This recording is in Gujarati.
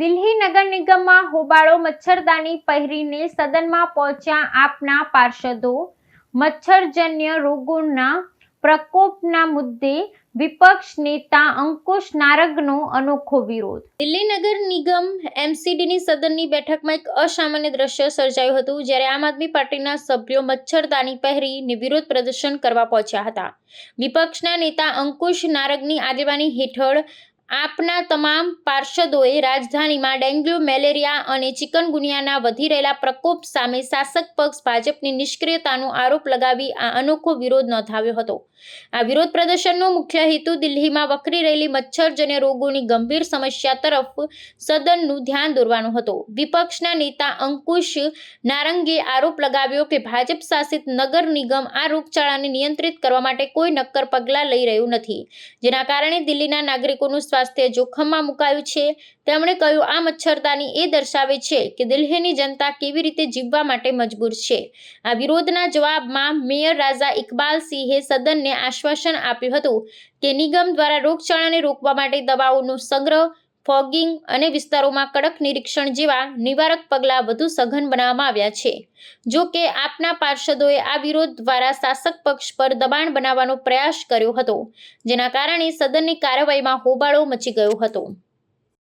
દિલ્હી નગર નિગમમાં હોબાળો મચ્છરદાની પહેરીને સદનમાં પહોંચ્યા આપના પાર્ષદો. મચ્છરજન્ય રોગોના પ્રકોપના મુદ્દે વિપક્ષ નેતા અંકુશ નારંગનો અનોખો વિરોધ. દિલ્હી નગર નિગમ એમસીડીની સદનની બેઠકમાં એક અસામાન્ય દ્રશ્ય સર્જાયું હતું, જ્યારે આમ આદમી પાર્ટીના સભ્યો મચ્છરદાની પહેરીને વિરોધ પ્રદર્શન કરવા પહોંચ્યા હતા. વિપક્ષના નેતા અંકુશ નારંગની આગેવાની હેઠળ આપના તમામ પાર્ષદોએ રાજધાનીમાં ડેન્ગ્યુ, મેલેરિયા અને ચિકનગુનિયાના વધી રહેલા પ્રકોપ સામે શાસક પક્ષ ભાજપની નિષ્ક્રિયતાનો આરોપ લગાવી આ અનોખો વિરોધ નોંધાવ્યો હતો. આ વિરોધ પ્રદર્શનનો મુખ્ય હેતુ દિલ્હીમાં વકરી રહેલી મચ્છરજન્ય રોગોની ગંભીર સમસ્યા તરફ સદનનું ધ્યાન દોરવાનો હતો. વિપક્ષના નેતા અંકુશ નારંગે આરોપ લગાવ્યો કે ભાજપ શાસિત નગર નિગમ આ રોગચાળાને નિયંત્રિત કરવા માટે કોઈ નક્કર પગલાં લઈ રહ્યું નથી, જેના કારણે દિલ્હીના નાગરિકોનું સ્વાસ્થ્ય જોખમમાં મુકાયું છે. તેમણે કહ્યું, આ મચ્છરદાની એ દર્શાવે છે કે દિલ્હીની જનતા કેવી રીતે જીવવા માટે મજબૂર છે. આ વિરોધના જવાબમાં મેયર રાઝા ઇકબાલ સિંહે સદનને આશ્વાસન આપ્યું હતું કે નિગમ દ્વારા રોગચાળાને રોકવા માટે દવાઓનો સંગ્રહ, ફોગિંગ અને વિસ્તારોમાં કડક નિરીક્ષણ જેવા નિવારક પગલાં વધુ સઘન બનાવવામાં આવ્યા છે. જો કે આપના પાર્ષદોએ આ વિરોધ દ્વારા શાસક પક્ષ પર દબાણ બનાવવાનો પ્રયાસ કર્યો હતો, જેના કારણે સદનની કાર્યવાહીમાં હોબાળો મચી ગયો હતો.